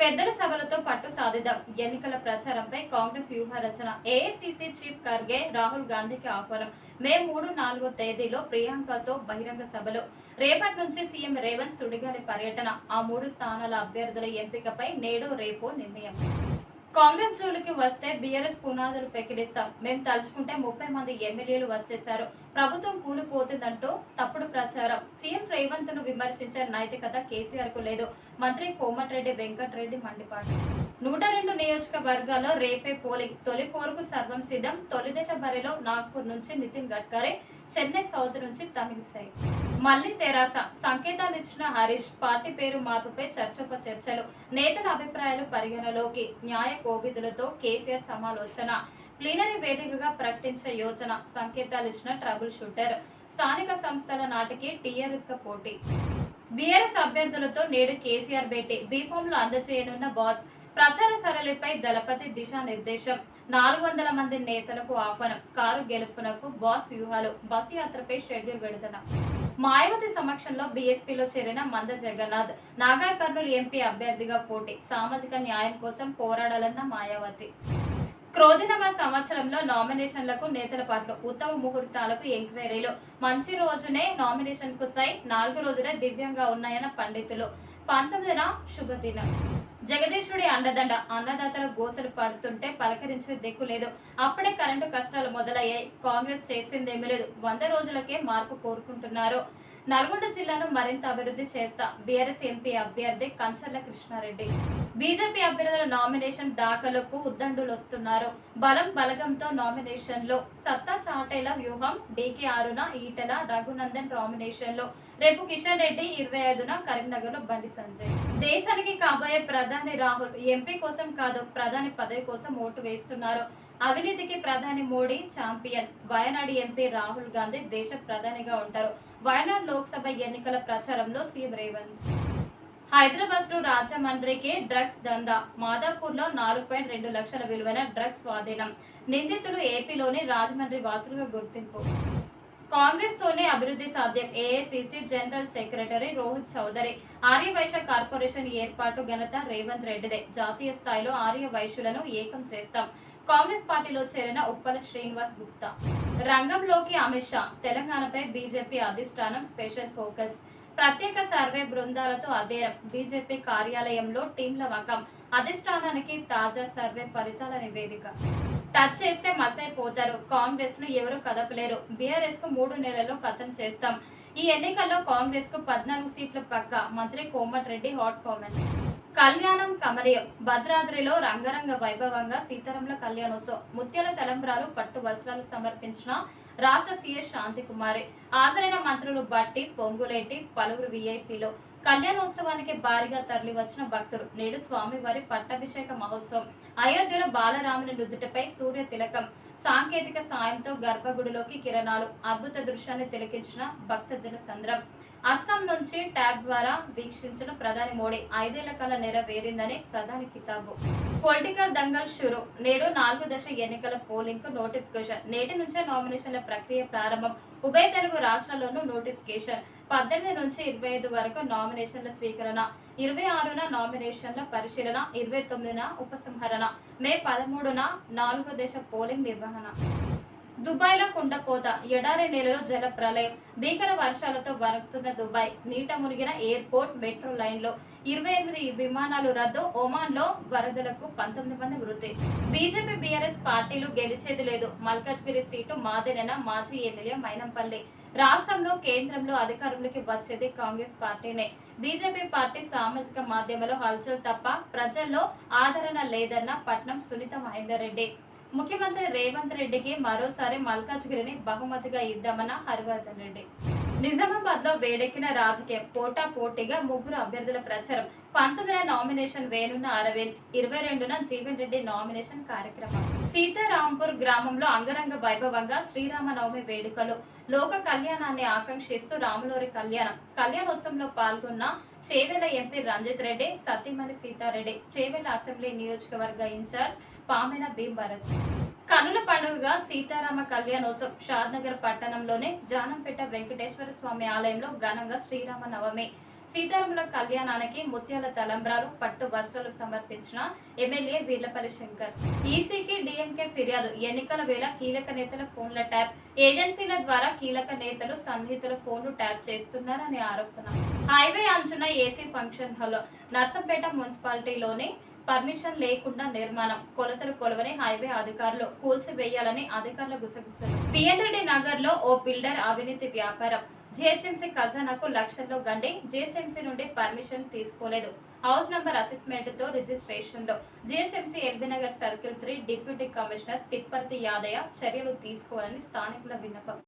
పెద్దల సభలతో పట్టు సాధిద్దాం. ఎన్నికల ప్రచారంపై కాంగ్రెస్ వ్యూహ రచన. ఏఐసీసీ చీఫ్ ఖర్గే రాహుల్ గాంధీకి ఆహ్వానం. మే 3, 4 తేదీలో ప్రియాంకతో బహిరంగ సభలు. రేపటి నుంచి సీఎం రేవంత్ సుడిగాలి పర్యటన. ఆ 3 స్థానాల అభ్యర్థుల ఎంపికపై నేడు రేపో నిర్ణయం. కాంగ్రెస్ జోలికి వస్తే బీఆర్ఎస్ పునాదులు పెకిలిస్తాం. మేము తలుచుకుంటే 30 మంది ఎమ్మెల్యేలు వచ్చేశారు. ప్రభుత్వం కూలిపోతుందంటూ తప్పుడు ప్రచారం. సీఎం రేవంత్ ను విమర్శించే నైతికత కేసీఆర్ కు లేదు. మంత్రి కోమటిరెడ్డి వెంకటరెడ్డి మండిపాటు. 102 నియోజకవర్గాల్లో రేపే పోలింగ్. తొలి పోరుకు సర్వం సిద్ధం. తొలి దశ బరిలో నాగ్పూర్ నుంచి నితిన్ గడ్కరీ, చెన్నై సౌత్ నుంచి తమిళిసై. మళ్లీ తెరాస సంకేతాలు ఇచ్చిన హరీష్. పార్టీ పేరు మార్పుపై చర్చలు. నేతల అభిప్రాయాలు పరిగణలోకి. న్యాయ కోవిదులతో కేసీఆర్ సమాలోచన. ప్లీనరీ వేదికగా ప్రకటించే యోచన. సంకేతాలు ఇచ్చిన ట్రబుల్ షూటర్. స్థానిక సంస్థల నాటికి టీఆర్ఎస్ గా పోటీ. బీఆర్ఎస్ అభ్యర్థులతో నేడు కేసీఆర్ భేటీ. బీఫామ్లు అందజేయనున్న బాస్. ప్రచార సరళిపై దళపతి దిశానిర్దేశం. 400 మంది నేతలకు ఆహ్వానం. కారు గెలుపునకు బాస్ వ్యూహాలు. బస్సు యాత్రపై షెడ్యూల్ విడుదల. మాయావతి సమక్షంలో బీఎస్పీలో చేరిన మంద జగన్నాథ్. నాగర్ కర్నూలు ఎంపీ అభ్యర్థిగా పోటీ. సామాజిక న్యాయం కోసం పోరాడాలన్న మాయావతి. క్రోధినవ సంవత్సరంలో నామినేషన్లకు నేతల పాటలు. ఉత్తమ ముహూర్తాలకు ఎంక్వైరీలు. మంచి రోజునే నామినేషన్ కు సై. 4 రోజులే దివ్యంగా ఉన్నాయన్న పండితులు. 19న శుభదినం. జగదీశుడి అండదండ. అన్నదాతల గోసలు పడుతుంటే పలకరించే దిక్కు లేదు. అప్పుడే కరెంటు కష్టాలు మొదలయ్యాయి. కాంగ్రెస్ చేసిందేమీ లేదు. 100 రోజులకే మార్పు కోరుకుంటున్నారు. నల్గొండ జిల్లాను మరింత అభివృద్ధి చేస్తా. బీఆర్ఎస్ ఎంపీ అభ్యర్థి కంచర్ల కృష్ణారెడ్డి. బీజేపీ అభ్యర్థుల నామినేషన్ దాఖలకు ఉద్దండులు వస్తున్నారు. బలగంతో నామినేషన్లో సత్తా చాటేల వ్యూహం. డీకే 6న ఈటెల రఘునందన్ నామినేషన్లో. రేపు కిషన్ రెడ్డి, 25న కరీంనగర్లో బండి సంజయ్. దేశానికి కాబోయే ప్రధాని రాహుల్. ఎంపీ కోసం కాదు, ప్రధాని పదవి కోసం ఓటు వేస్తున్నారు. అవినీతికి ప్రధాని మోడీ ఛాంపియన్. వయనాడు ఎంపీ రాహుల్ గాంధీ దేశ ప్రధానిగా ఉంటారు. వయనాడు లోక్సభ ఎన్నికల ప్రచారంలో సీఎం రేవంత్. హైదరాబాద్ టు రాజమండ్రికి డ్రగ్స్ దందా. మాదాపూర్లో 4.2 లక్షల విలువైన డ్రగ్స్ స్వాధీనం. నిందితులు ఏపీలోని రాజమండ్రి వాసులుగా గుర్తింపు. కాంగ్రెస్ తోనే అభివృద్ధి సాధ్యం. AICC general secretary Rohit Chaudhary. ఆర్యవైశ్య కార్పొరేషన్ ఏర్పాటు ఘనత రేవంత్ రెడ్డిదే. జాతీయ స్థాయిలో ఆర్యవైశ్యులను ఏకం చేస్తాం. కాంగ్రెస్ పార్టీలో చేరిన ఉప్పల శ్రీనివాస్ గుప్తా. రంగంలోకి అమిత్ షా. తెలంగాణపై బీజేపీ అధిష్టానం స్పెషల్ ఫోకస్. ప్రత్యేక సర్వే బృందాలతో అధ్యయనం. బీజేపీ కార్యాలయంలో టీంల మకం. అధిష్టానానికి తాజా సర్వే ఫలితాల నివేదిక. టచ్ చేస్తే మసైపోతారు. కాంగ్రెస్ ను ఎవరు కదపలేరు. బీఆర్ఎస్ కు 3 నెలల్లో ఖతం చేస్తాం. ఈ ఎన్నికల్లో కాంగ్రెస్ కు 14 సీట్లు పక్క. మంత్రి కోమటిరెడ్డి హాట్ కామెంట్. కళ్యాణం కమనీయం. భద్రాద్రిలో రంగరంగ వైభవంగా సీతారాముల కళ్యాణోత్సవం. ముత్యాల తలంబ్రాలు, పట్టు వస్త్రాలు సమర్పించిన రాష్ట్ర సీఎస్ శాంతికుమారి. హాజరైన మంత్రులు బట్టి, పొంగులేటి, పలువురు వీఐపీలు. కళ్యాణోత్సవానికి భారీగా తరలివచ్చిన భక్తులు. నేడు స్వామివారి పట్టాభిషేక మహోత్సవం. అయోధ్యలో బాలరాముని నుదుటిపై సూర్య తిలకం. సాంకేతిక సాయంతో గర్భగుడిలోకి కిరణాలు. అద్భుత దృశ్యాన్ని తిలకించిన భక్తజన సంద్రం. అస్సాం నుంచి ట్యాబ్ ద్వారా వీక్షించిన ప్రధాని మోడీ. 5 ఏళ్ల కల నెరవేరిందని ప్రధాని కితాబు. పొలిటికల్ దంగల్ షురు. నేడు 4 దశ ఎన్నికల పోలింగ్ కు నోటిఫికేషన్. నేటి నుంచే నామినేషన్ల ప్రక్రియ ప్రారంభం. ఉభయ తెలుగు రాష్ట్రాల్లోనూ నోటిఫికేషన్. 18 నుంచి 25 వరకు నామినేషన్ల స్వీకరణ. 26న నామినేషన్ల పరిశీలన. 29న ఉపసంహరణ. మే 13న 4వ దశ పోలింగ్ నిర్వహణ. దుబాయ్లో కుండపోత. ఎడారి నేలలో జల ప్రళయం. భీకర వర్షాలతో వణుకుతున్న దుబాయ్. నీట మునిగిన ఎయిర్పోర్ట్, మెట్రో లైన్లో 28 విమానాలు రద్దు. ఒమాన్లో వరదలకు 19 మంది మృతి. బీజేపీ బీఆర్ఎస్ పార్టీలు గెలిచేది లేదు. మల్కాజ్గిరి సీటు మాదేనన్న మాజీ ఎమ్మెల్యే మైనంపల్లి. రాష్ట్రంలో, కేంద్రంలో అధికారంలోకి వచ్చేది కాంగ్రెస్ పార్టీనే. బీజేపీ పార్టీ సామాజిక మాధ్యమంలో హల్చల్ తప్ప ప్రజల్లో ఆదరణ లేదన్న పట్నం సునీత మహేందర్ రెడ్డి. ముఖ్యమంత్రి రేవంత్ రెడ్డికి మరోసారి మల్కాజ్గిరిని బహుమతిగా ఇద్దామన్న హరివర్ధన్ రెడ్డి. నిజామాబాద్ లో వేడెక్కిన రాజకీయం. పోటాపోటీగా 3 అభ్యర్థుల ప్రచారం. 19న నామినేషన్ వేనున్న అరవింద్. 22న జీవన్ రెడ్డి నామినేషన్ కార్యక్రమం. సీతారాంపూర్ గ్రామంలో అంగరంగ వైభవంగా శ్రీరామనవమి వేడుకలు. లోక కళ్యాణాన్ని ఆకాంక్షిస్తూ రాములూరి కళ్యాణం. కళ్యాణోత్సవంలో పాల్గొన్న చేవెళ్ల ఎంపీ రంజిత్ రెడ్డి, సతీమణి సీతారెడ్డి. చేవెళ్ల అసెంబ్లీ నియోజకవర్గ ఇన్ఛార్జ్ పామెన భీం భరత్. కనుల పండుగగా సీతారామ కళ్యాణోత్సవం. షాద్నగర్ పట్టణంలోని జానంపేట వెంకటేశ్వర స్వామి ఆలయంలో ఘనంగా శ్రీరామ నవమి. సీతారాముల కళ్యాణానికి ముత్యాల తలంబ్రాలు పట్టు వస్త్రాలు సమర్పించిన ఎమ్మెల్యే వీర్లపల్లి శంకర్. ఈసీకి డీఎంకే ఫిర్యాదు. ఎన్నికల వేళ కీలక నేతల ఫోన్ల ట్యాప్. ఏజెన్సీల ద్వారా కీలక నేతలు సన్నిహితుల ఫోన్లు ట్యాప్ చేస్తున్నారనే ఆరోపణ. హైవే అంచున ఏసీ ఫంక్షన్ హాల్. నర్సంపేట మున్సిపాలిటీలోని పర్మిషన్ లేకుండా నిర్మాణం. కొలతలు కొలవని హైవే అధికారులు కూల్చివేయాలని అధికారుల గుసగుసలు. పిఎన్రెడ్డి నగర్ లో ఓ బిల్డర్ అవినీతి వ్యాపారం. జిహెచ్ఎంసీ ఖజానాకు లక్షల్లో గండి. జిహెచ్ఎంసీ నుండి పర్మిషన్ తీసుకోలేదు. హౌస్ నంబర్ అసెస్మెంట్ తో రిజిస్ట్రేషన్ లో. GHMC LB Nagar circle 3 deputy commissioner Tipparthi Yadaiah చర్యలు తీసుకోవాలని స్థానికుల విన్నపం.